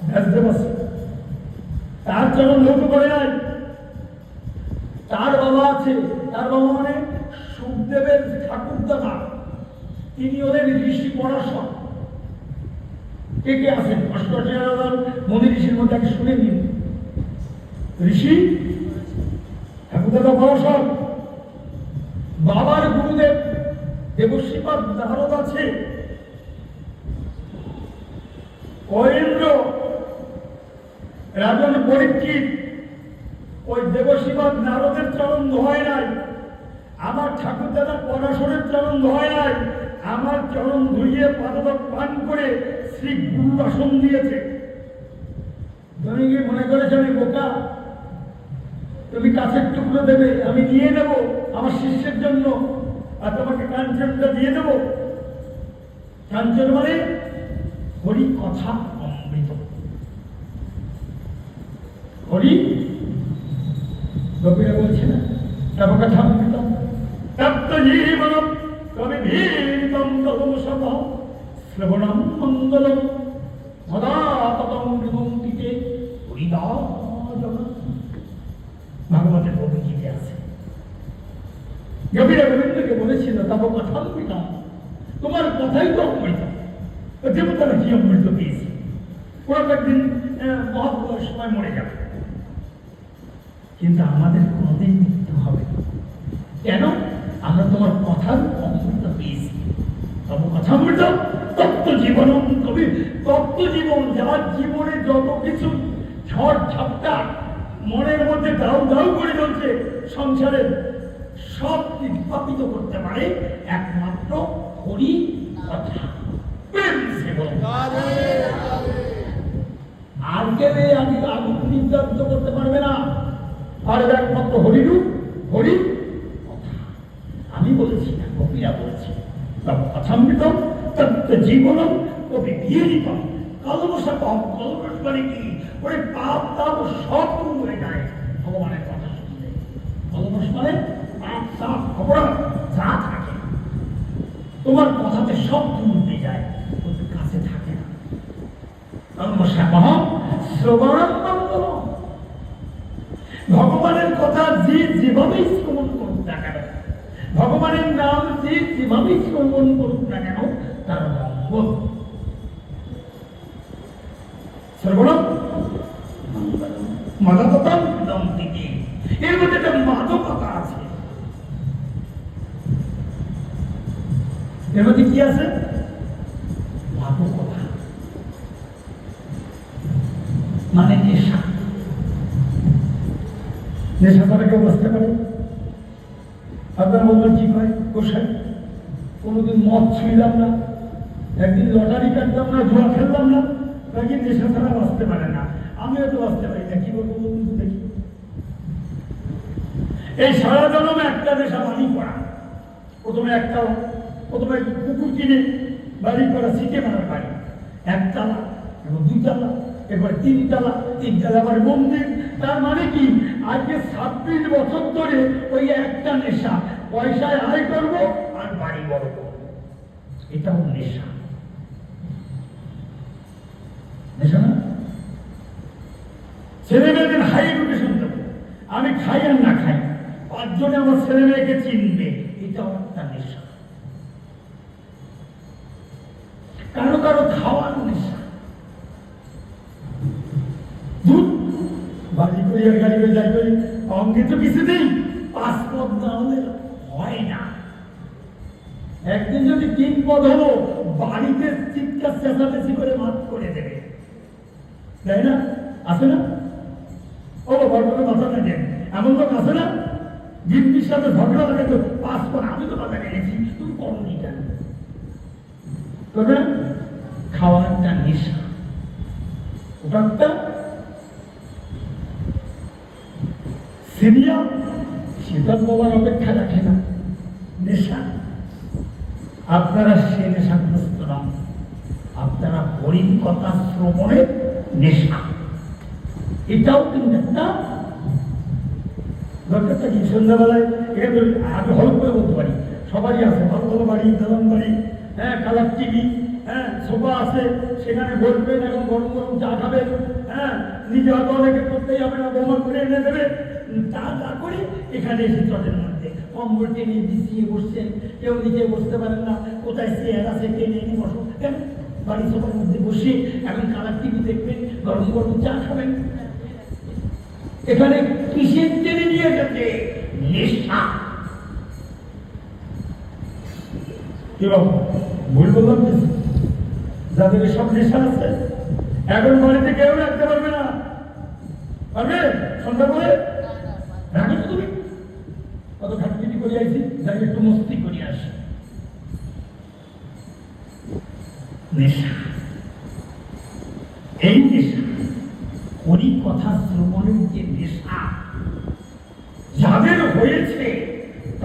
Speaker 1: ব্যাসদেব আছে, তার চরণ ধৌত করে নাই। তার বাবা আছে, তার বাবা মানে সুখদেবের ঠাকুরদাদা, তিনি ওদের ঋষি পরাশর। কে কে আছেন 88,000 মুনি ঋষির মধ্যে? আগে শুনে নিন। ঋষি ঠাকুরদাদা পরাশর, বাবার গুরুদেব দেবশ্রীপাদ নারদ আছে, করেন্দ্র, রাজন পরীক্ষিত, ওই দেবশ্রীপাদ নারদের চরণ ধোয় নাই, আমার ঠাকুর দাদা পরাশরের চরণ ধোয় নাই, আমার চরণ ধুইয়ে পাদক পান করে শ্রী গুরু আসন দিয়েছে। তুমি কি মনে করেছো আমি বোকা? তুমি কাছের টুকরো দেবে, আমি দিয়ে দেব আমার শিষ্যের জন্য, আর তোমাকে কাঞ্চনটা দিয়ে দেব। কাঞ্চন মানে হরি কথা অমৃত। হরি গোপীরা বলছে না, তব কথা অমৃত তপ্ত জীবন কবি ভীতম তদমসভ শ্রবণম মঙ্গলম মদাততম বিমুক্তিতে হরিদাস। ভাগবতের ভূমিকে আছে। কবিরা গোবিন্দকে বলেছিল তব কথা অমৃত, তোমার কথাই তো অমৃত। দেবতারা কি অমৃত পেয়েছে? ওরা একদিন মহাপ্রলয়ের সময় মরে যাবে, কিন্তু আমাদের কোনোদিন মৃত্যু হবে না। কেন? আমরা তোমার কথার অমৃত পেয়েছি। তব কথা অমৃত তত্ত্ব জীবন কবি, তত্ত্ব জীবন, যার জীবনে যত কিছু ঝড় ঝাপটা মনের মধ্যে দাউ দাউ করে চলছে সংসারের, সব নির্বাপিত করতে পারে একমাত্র হরি কথা। আর কেউ আমি আগুন নির্যাতিত করতে পারবে না। আর একমাত্র হরিরূপ, হরি কথা। আমি বলেছি না, কবিরা বলেছি। কথামৃত তত্ত্ব জীবন কবি বিয়েরিতম কলমসা পাপ। কলমস মানে কি? ওই পাপ তাপ সব দূর হয়ে যায় ভগবানের কথা শুনলে। কলমস মানে পাপ তাপ অপরাধ যা থাকে তোমার কথাতে সব দূর হয়ে যায়, ওদের কাছে থাকে না। কলমসা মহা শ্রবণম মঙ্গলম। ভগবানের কথা যে যেভাবেই শ্রবণ করুক না কেন, ভগবানের নাম যে যেভাবেই শ্রবণ করুক না কেন, তার মঙ্গল। শ্রবণম মঙ্গলম মাদকতাম দম্পিকে। এর মধ্যে একটা মাদকতা আছে। এর মধ্যে কি আছে? মাদকতা মানে নেশা। নেশা করে কেউ বসতে পারে? আপনার বলবেন কি হয় গোসাই, কোনোদিন মদ ছুঁইলাম না, একদিন লটারি কাটলাম না, জুয়া খেললাম না, নাকি নেশা ছাড়া বাঁচতে পারে না। আমিও তো বাঁচতে পারি না, কি বলবো দেখি। এই সারা জন্মে একটা নেশা বাড়ি করা। প্রথমে পুকুর কিনে বাড়ি করা, শিখে মারার বাড়ি, একতলা এবং দুইতলা, এবার তিনতলা, আবার মন্দির। তার মানে কি? আজকে 26 বছর ধরে ওই একটা নেশা, পয়সায় আয় করবো আর বাড়ি বড় করবো। এটাও নেশা। নেশা না? ছেলে মেয়েদের হাই এডুকেশন দেবো, আমি খাই আর না খাই, 5 জনে আমার ছেলে মেয়েকে চিনবে, এটাও একটা নেশা। কারো কারো খাওয়ার নেশা। দুধ বাড়ি করি আর গাড়ি করে যাই করি, অঙ্গে তো কিছু নেই, পাসপোর্ট না হলে হয় না। একদিন যদি 3 পদ হলো, বাড়িতে চিৎকার চেঁচামেচি করে মাত করে দেবে, তাই না? আছে না? ও বর্তমানে মাথা থাকেন এমন লোক আছে না? গিন্নির সাথে ঝগড়া লাগে তো পাসপোর্ট আমি তো বাজারে গেছি, তুমি করনি কেন? তবে খাওয়ারটা নেশা, ওটা একটা সিরিয়া, সেটা বলার অপেক্ষা রাখে না, নেশা। আপনারা সে নেশাগ্রস্ত নন, আপনারা হরির কথা শ্রবণের নেশা। এটাও কিন্তু একটা দরকারটা কি? সন্ধ্যাবেলায় এখানে আমি হলপ করে বলতে পারি, সবারই আছে ভালো ভালো বাড়ি, দালান বাড়ি, হ্যাঁ, কালার টিভি, হ্যাঁ, সোফা আছে, সেখানে বসবেন, এখন গরম গরম চা খাবেন, হ্যাঁ, নিজে হয়তো অনেকে করতেই হবে না, ব্যবহার করে এনে দেবে, তা না করে এখানে এসে চটের মধ্যে কম্বল টেনে বিছিয়ে বসছেন, কেউ নিজে বসতে পারেন না, কোথায় চেয়ার আছে টেনে এনে বসো, কেন? বাড়ি সোফার মধ্যে বসে এখন কালার টিভি দেখবেন, গরম গরম চা খাবেন। এখানে কিসের টেনে নিয়ে গেছে? নেশা। কি বাবু ভুল বললাম কিছু? যাদের সব নেশা আছে এখন বাড়িতে কেউ রাখতে পারবে না, পারবে? সন্ধ্যা করে রাখো তো তুমি। কত ঘাটতি করে আইছি, যাই একটু মস্তি করে আসি। নেশা, এই নেশা হরি কথা শ্রবণের যে নেশা যাদের হয়েছে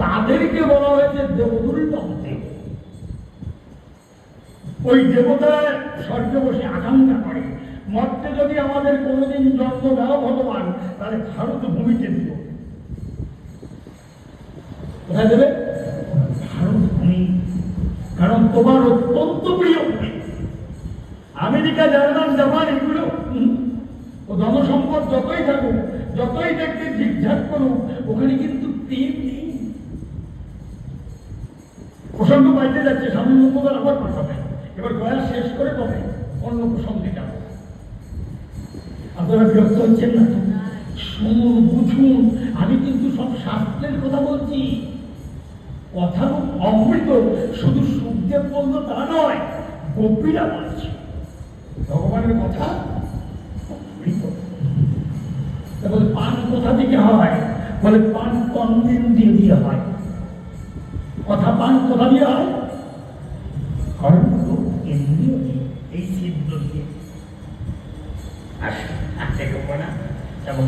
Speaker 1: তাদেরকে বলা হয়েছে দেবদুর্লভ দেব। ওই দেবতা স্বর্গে বসে আকাঙ্ক্ষা করে মর্তে যদি আমাদের কোনোদিন জন্ম দাও ভগবান, তাহলে ভারত ভূমিতে দিল। কোথায় দেবে? ভারত ভূমি। কারণ তোমার অত্যন্ত প্রিয় ভূমি। আমেরিকা, জার্মান, জাপান এগুলো ও জনসম্পদ যতই থাকুক, যতই দেখতে ঝিকঝাক করুক, ওখানে কিন্তু প্রেম নেই। প্রসঙ্গ পাইতে যাচ্ছে, স্বামী মুখোপাধ্যায় আবার পাঠাবে। এবার গয়া শেষ করে তবে অন্য প্রসঙ্গে যাব। আপনারা বিরক্ত হচ্ছেন না? শুনুন, বুঝুন, আমি কিন্তু সব শাস্ত্রের কথা বলছি। কথা অমৃত, শুধু সুখদেব বলল তা নয়, গোপীরা বলছে ভগবানের কথা অমৃত। বলে পান কোথা থেকে হয়? বলে পান কর্মেন্দ্রিয় দিয়ে হয়। কথা পান কোথা দিয়ে হয়? কর্ম ইন্দ্রিয় দিয়ে, এই সিদ্ধ দিয়ে।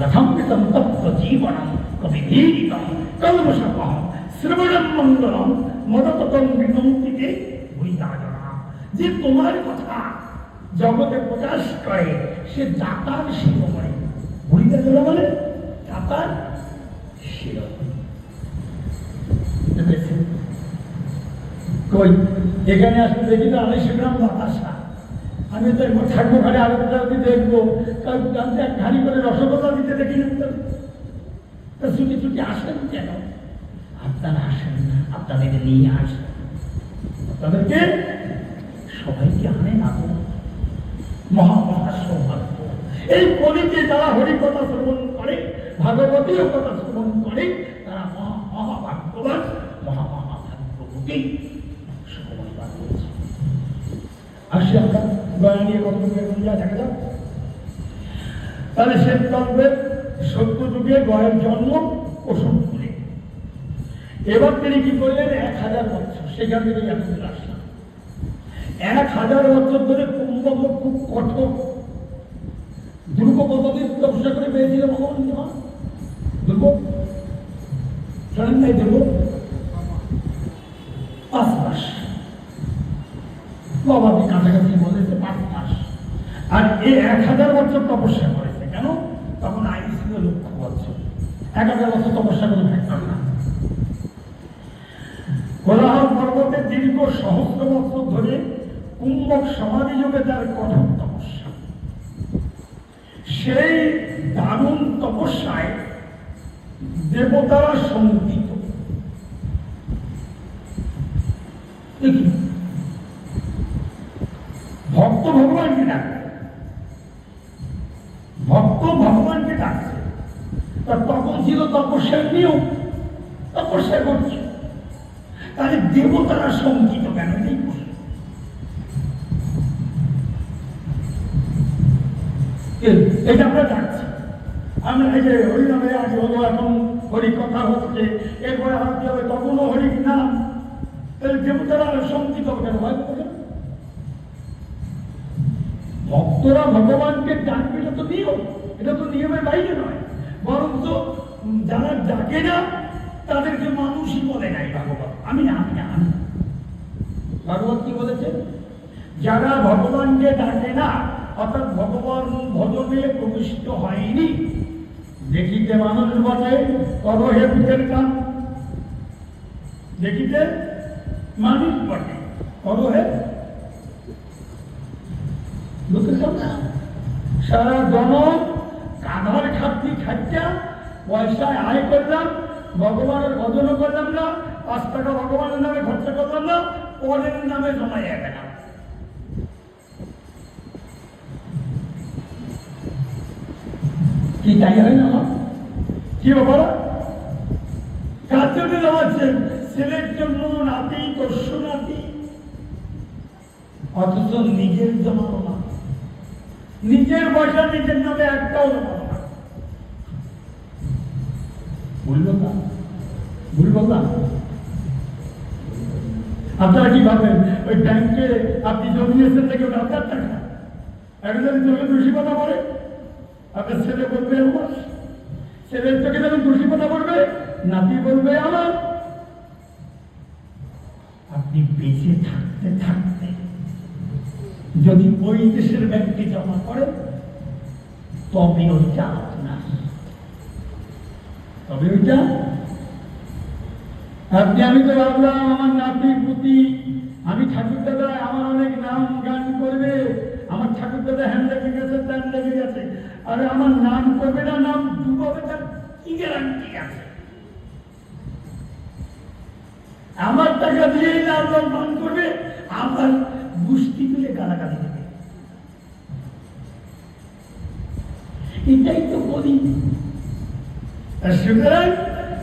Speaker 1: কথমৃতম তত্ত্ব জীবনম কবিভীরিতম কলমশপহম শ্রবণম মঙ্গলম মদতম বিনন্তিকে বৈদাজনা। যে তোমার কথা জগতে প্রকাশ করে সে দাতার শিরোমণি। বৈদাজনা মানে দাতার শিরোমণি। কই এখানে আসলে দেখি তো 250 গ্রাম বাতাসা। আমি তো একবার থাকবো ঘরে, আলোচনা দেখবো, এক ঘাড়ি করে রসগোল্লা দিতে দেখি না। ছুটি ছুটি আসেন কেন? আপনারা আসেন না, আপনাদের নিয়ে আসেন। আপনাদেরকে সবাইকে আনে না। মহা মহা সৌভাগ্য। এই কলিতে যারা হরিকথা শ্রবণ করে, ভাগবতীয় কথা শ্রবণ করে, তারা মহা মহাভাগ্যবান, মহা মহাভাগ্যবতী সুখময় বাস করেছে। আসি আমরা গয়া নিয়ে কত দেখা যাক। তাহলে শ্বেতকল্পের সত্য যুগে গয়ের জন্ম কুসুমপুরে। এবার তিনি কি করলেন? 1000 বছর সেখান থেকে এতদূর আসলাম। 1000 বছর ধরে কুম্ভক খুব কঠোর দুর্গ পদ্ধতির তপস্যা করে পেয়েছিল ভগবান। দুর্গ শোনেন নাই? দুর্গ 5 মাস বাবাকে কাছাকাছি বলেছে, 5 মাস। আর এই 1000 বছর তপস্যা করেছে। কেন? তখন আইন ছিল 1,00,000 বছর। 1000 বছর তপস্যা করে থাকতাম না। কোলাহল পর্বতের দীর্ঘ সহস্র বছর ধরে কুম্ভক সমাধি যুগে তার কঠোর তপস্যা। সেই দারুণ তপস্যায় দেবতারা সম্মিলিত। দেখি ভক্ত ভগবানকে ডাকছে, ভক্ত ভগবানকে ডাকছে। তখন ছিল তপস্যার নিয়ম, তপস্যা করছে। তাহলে দেবতারা শঙ্কিত কেন? এটা আমরা ডাকছি। আমরা এই যে হরিনামে আগে হলো, এখন হরি কথা হচ্ছে, এরপরে হাতে হবে তখনও হরির নাম। তাহলে দেবতারা শঙ্কিত কেন? ভক্তরা ভগবানকে ডাকবে, এটা তো নিয়ম, এটা তো নিয়মের বাইরে নয়। বরং তো যারা ডাকে না তাদেরকে মানুষই বলে নাই ভগবান। আমি না, আমি না, আমি। ভগবান কি বলেছে? যারা ভগবানকে ডাকে না, অর্থাৎ ভগবান ভজনে প্রবিষ্ট হয়নি, দেখিতে মানুষ বটে করহে বুকের কাম। দেখিতে মানুষ বটে করহে বুকের কাম। সারা জনম কাঁধার খাদ্যি খাদ্যা পয়সায় আয় করলাম, ভগবানের ভজনও করলাম না, 5 টাকা ভগবানের নামে খরচা করলাম না, পরের নামে জমাই গেলাম। কি তাই হয় না? কি ব্যাপার? কার জন্য জমাচ্ছেন? ছেলের জন্য, নাতি, দস্যু নাতি, অথচ নিজের জমানো না, নিজের পয়সা নিজের নামে একটাও জমানো না। বললো না, ভুলবো না। আপনারা কি ভাবেন ওই ব্যাংকে আপনি জমিয়েছেন থেকে ওটা আপনার টাকা? এখন যদি চোখে দোষী কথা বলে, আপনার ছেলে বলবে আমার, ছেলের চোখে যখন দোষী কথা বলবে, নাতি বলবে আমার। আপনি বেঁচে থাকতে থাকতে যদি ওই দেশের ব্যাংকে জমা করে, তবে ওইটা আপনার, তবে ওইটা আপনি। আমি তো ভাবলাম আমার নাতি পুতি, আমি ঠাকুর দাদা আমার অনেক নাম গান করবে, আমার ঠাকুর দাদা হ্যান লেগে গেছে ত্যান লেগে গেছে, আরে আমার নাম করবে না, নাম ডুবাবে, তার কি গ্যারান্টি আছে? আমার টাকা দিয়েই নাম গান করবে, আমার গোষ্ঠী তুলে গালাগালি দেবে। এটাই তো বলি। সুতরাং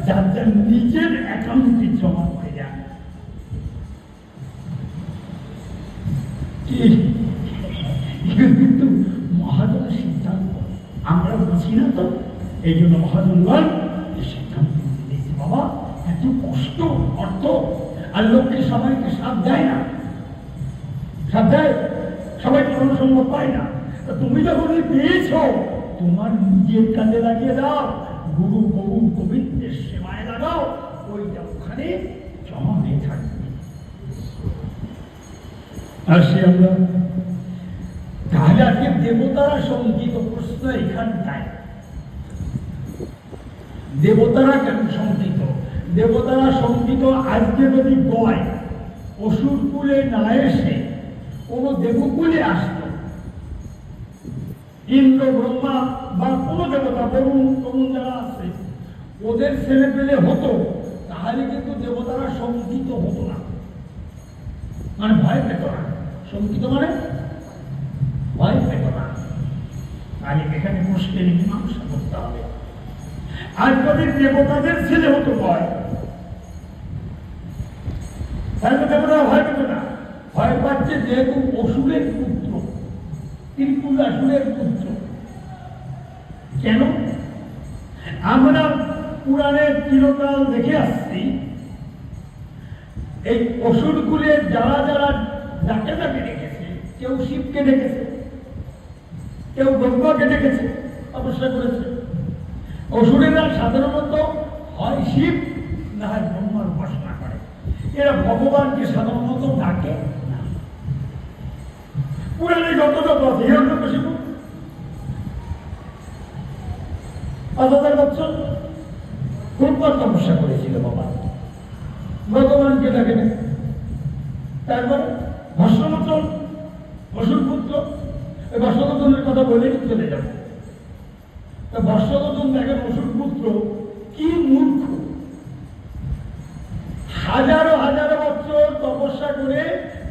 Speaker 1: যার যার নিজের অ্যাকাউন্টে জমা করে যান। কিন্তু মহাজনের সিদ্ধান্ত আমরা বুঝি না তো, এই জন্য মহাজনগণ এই সিদ্ধান্ত নিয়েছে। বাবা এত কষ্ট অর্থ, আর লোককে সবাইকে সাথ দেয় না, সাথ দেয় সবাইকে কোনো সম্ভব পায় না। তুমি যখন পেয়েছ, তোমার নিজের কাজে লাগিয়ে দাও, গুরু গরু গোবিন্দের সেবায় লাগাও, ওইটা ওখানে জমা হয়ে থাকবে। আর সে আমরা তাহলে আজকে দেবতারা সঙ্গীত প্রশ্ন এখানটায়, দেবতারা কেন সঙ্গীত? দেবতারা সঙ্গীত আজকে যদি গয় অসুর কুলে না এসে কোন দেবকুলে আসত, ইন্দ্র ব্রহ্মা বা কোন দেবতা বরুণ তরুণ যারা আছে ওদের ছেলে পেলে হতো, তাহলে কিন্তু দেবতারা সঙ্গীত হতো না, মানে ভয় পেত না। সঙ্গীত মানে ভয় পেত না। তাহলে এখানে মুশকিল মীমাংসা করতে হবে। আর যদি দেবতাদের ছেলে হতো ভয়, তাহলে দেবতারা ভয় পেত না। ভয় পাচ্ছে যেহেতু অসুরের পুত্র, ত্রিপুর আসুরের পুত্র। কেন? আমরা পুরাণের চিরকাল দেখে আসছি, এই অসুরকুলের যারা যারা যাকে যাকে ডেকেছে, কেউ শিবকে ডেকেছে, কেউ ব্রহ্মাকে ডেকেছে, তপস্যা করেছে। অসুরেরা সাধারণত হয় শিব না হয় ব্রহ্মার উপাসনা করে, এরা ভগবানকে সাধারণত ডাকে না। পুরাণে যত যত আছে, হিরণ্যকশিপু ৫,০০০ বছর খুব তপস্যা করেছিল বাবা, ভগবানকে ডাকে না। তারপরে ভস্মলোচন অসুর পুত্র, এই ভস্মলোচনের কথা বলেই চলে যাব। তা ভস্মলোচন দেখেন অসুর পুত্র কি মূর্খ, হাজারো হাজারো বছর তপস্যা করে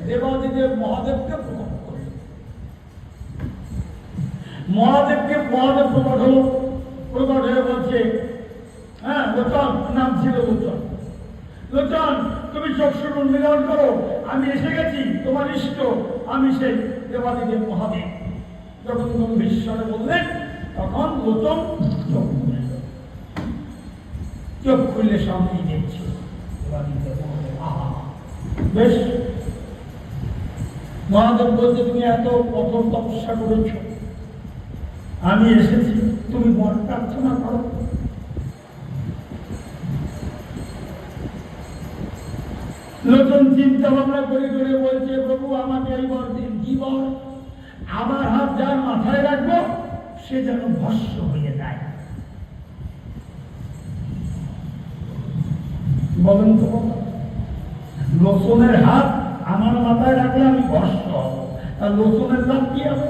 Speaker 1: দেবাদিদেব মহাদেবকে প্রকট করে। মহাদেব প্রকট হলো, প্রকট হয়ে বলছে, হ্যাঁ লোচন, নাম ছিল লোচন, লোচন তুমি চক্ষু উন্মিলন করো, আমি এসে গেছি, তোমার ইষ্ট আমি সেই দেবাদিদেব মহাদেব। যখন গম্ভীরে বললেন, তখন লোচন চোখ খুলল। চোখ খুললে সামনেই দেখছি দেবাদিদেব মহাদেব। আহা বেশ। মহাদেব বলতে, তুমি এত কঠোর তপস্যা করেছ, আমি এসেছি, তুমি বর প্রার্থনা করো। লোচন চিন্তা ভাবনা করে করে বলছে, প্রভু আমাকে এই বর দিন। কি বর? আমার হাত যার মাথায় রাখবো সে যেন ভস্ম হয়ে যায়। বলেন তো, লোচনের হাত আমার মাথায় রাখলে আমি ভস্ম হবো, আর লোচনের লাভ কি হবে?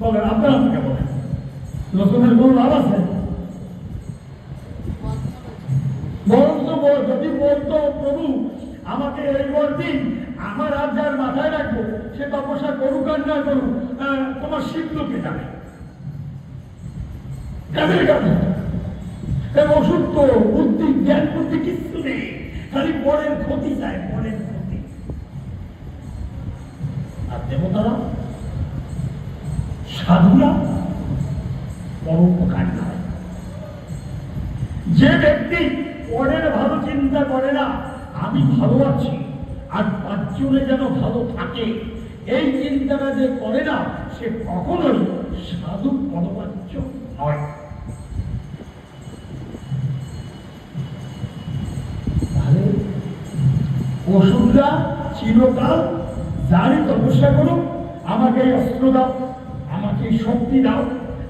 Speaker 1: বলেন, আপনারা আমাকে বলেন, লোচনের কোন লাভ আছে? বরং তো যদি বলতো, প্রভু আমাকে এই বর দিন, আমার হাত যার মাথায় রাখবো সে তপস্যা করুক আর না করুক, তোমার শিবলোকে যাবে। অসুস্থ বুদ্ধি জ্ঞান বুদ্ধি কিচ্ছু নেই, খালি বরের ক্ষতি চায়, বরের ক্ষতি। আর দেবতারা সাধুরা পরোপকার হয়। যে ব্যক্তি পরের ভালো চিন্তা করে না, আমি ভালো আছি আর পাঁচজনে যেন ভালো থাকে, এই চিন্তাটা যে করে না, সে কখনোই সাধু পদবাচ্য নয়। তাহলে অসুররা চিরকাল যারই তপস্যা করুক, আমাকে এই অস্ত্র দাও, আমাকে এই শক্তি দাও,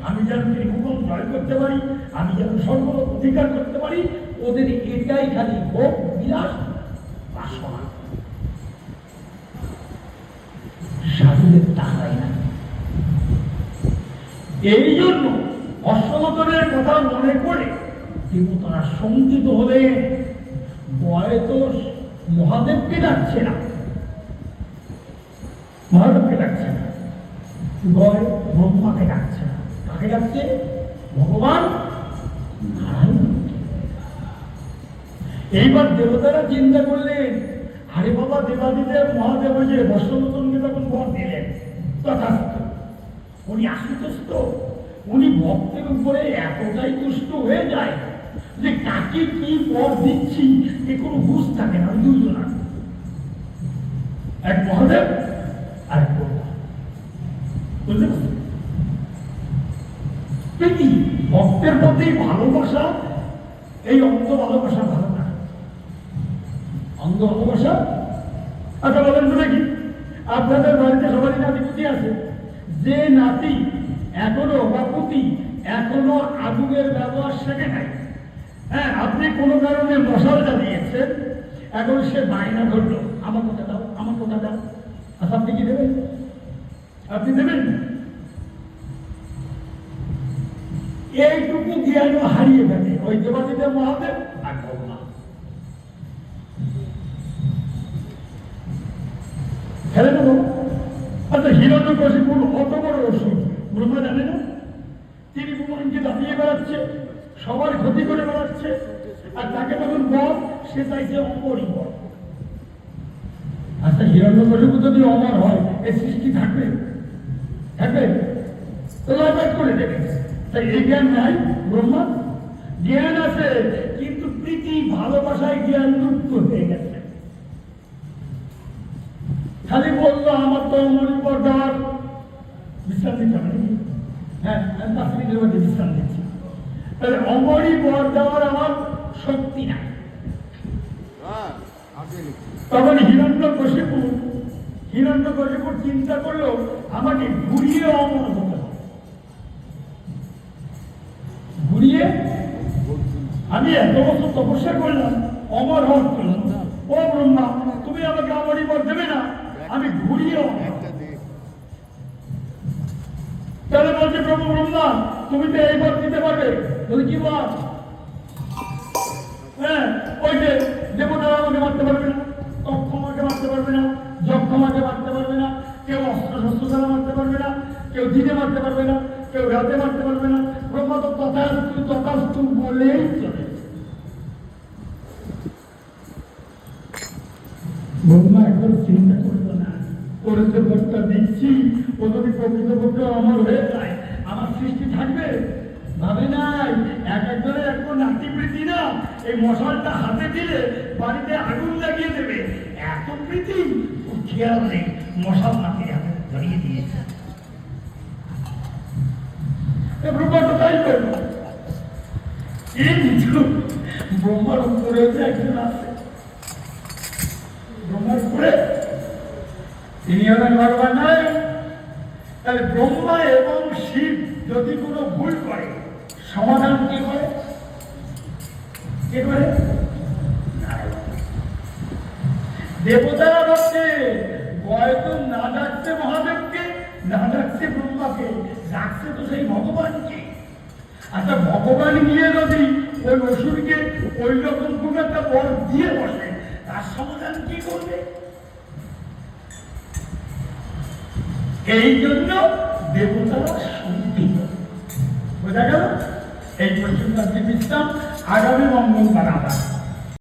Speaker 1: আমি যেন ত্রিভুবন জয় করতে পারি, আমি যেন সর্বলোক অধিকার করতে পারি, ওদের এটাই খালি ভোগ বিলাস বাসনা। সাধুদের তাহাই না। এই জন্য অশ্বতনের কথা মনে করে দেবতারা শঙ্কিত হলে বয় তো মহাদেবকে ডাকছে না, মহাদেবকে ডাকছে না, গয় ব্রহ্মাকে ডাকছে না। কাকে ডাকছে? ভগবান নারায়ণ। এইবার দেবতারা চিন্তা করলেন, আরে বাবা, দেবাদিদেব মহাদেব যে বর্ষবতনকে তখন বর দিলেন, তথাস্তু, উনি আশুতুষ্ট, উনি ভক্তের উপরে এতটাই তুষ্ট হয়ে যায় যে কাকে কি বর দিচ্ছি এ কোনো হুঁশ থাকে না। দুজন, এক মহাদেব আর এক ব্রহ্মা। বুঝতে পারছেন? প্রীতি, ভক্তের প্রতি ভালোবাসা, এই অন্ধ ভালোবাসা ভালো না। অন্ধ ভালোবাসা। আচ্ছা বলেন তো দেখি, আপনাদের বাড়িতে সবারই নাতিপুতি আছে, যে নাতি এখনো বা পুতি এখনো আগুনের ব্যবহার শেখে নাই, হ্যাঁ, আপনি কোনো কারণে মশাল জ্বালিয়েছেন, এখন সে বায়না ধরলো, আমার কথা দাও, আমার কথা দাও। আচ্ছা আপনি কি দেবেন? আপনি দেবেন? এইটুকু জ্ঞান হারিয়ে ফেলে ওই দেবাদিদেব মহাদেব আর ব্রহ্মা। ফেলে না বাবা? আচ্ছা, হিরণ্যকশিপুর অত বড় অসুর, ব্রহ্মা জানে না? তিনি ভুবনকে দাপিয়ে বেড়াচ্ছে, সবার ক্ষতি করে বেড়াচ্ছে, আর তাকে তখন বল, সে চাইছে অমরই বল। আচ্ছা, হিরণ্যকশিপু যদি অমর হয়, এই সৃষ্টি থাকবে? থাকবে তো লয়পাট করে দেবে। তাই এই জ্ঞান নাই ব্রহ্মা? জ্ঞান আছে, কিন্তু প্রীতি ভালোবাসায় জ্ঞান লুপ্ত হয়ে গেছে। খালি বললো আমার তো অমরই বর দেওয়ার, বিশ্রাম দিতে হবে। হ্যাঁ, আমি 5 মিনিটের মধ্যে বিশ্রাম দিচ্ছি। তাহলে অমরই বর দেওয়ার আমার শক্তি নাই। তখন হিরণ্যকশিপুর চিন্তা করলো, আমাকে ঘুরিয়ে অমর হতে হবে। ঘুরিয়ে আমি এত বছর তপস্যা করলাম, অমর হওয়ার জন্য। ও ব্রহ্মা, তুমি আমাকে অমরই বর দেবে না? আমি ঘুরিয়ে অমর। তাহলে বলছে, প্রভু ব্রহ্মা, তুমি তো এই বর দিতে পারবে? বলে কি বল? হ্যাঁ, ওই যে দেবতারা আমাকে মারতে পারবে না, তক্ষ আমাকে মারতে পারবে না, যজ্ঞ আমাকে মারতে পারবে না, কেউ অস্ত্র শস্ত্র দ্বারা মারতে পারবে না, কেউ দিনে মারতে পারবে না, কেউ রাতে মারতে পারবে না। ব্রহ্মা তো তথাস্তু বলেই চলে। ব্রহ্মা একবার চিন্তা করলো না, ওর যে বরটা দিচ্ছি, ও যদি প্রকৃতপক্ষে অমর হয়ে যায়, আমার সৃষ্টি থাকবে? ভাবে নাই, এক একজনের একটু নাতি প্রীতি না, এই মশালটা হাতে দিলে বাড়িতে আগুন লাগিয়ে দেবে, এত প্রীতি। ও খেয়াল নেই, মশাল নাতি হাতে ধরিয়ে দিয়েছে। ব্রহ্মাটা তাই করলো। কিন্তু ব্রহ্মার উপরে একজন আছে, ব্রহ্মার উপরে তিনি হলেন ভগবান নাই। তাহলে ব্রহ্মা এবং শিব যদি কোনো ভুল করে, সমাধান কে করে? কে করে? দেবতারা বলছে, হয়তো না ডাকছে মহাদেবকে, না ডাকছে ব্রহ্মাকে, ডাকছে তো সেই ভগবানকে। আচ্ছা, ভগবান গিয়ে যদি ওই অসুরকে ওই রকম কোন একটা বর দিয়ে বসে, তার সমাধান কি করবে? এই জন্য দেবতারা শঙ্কিত। বোঝা গেল? এই পর্যন্ত বিশ্রাম, আগামী মঙ্গলবার আবার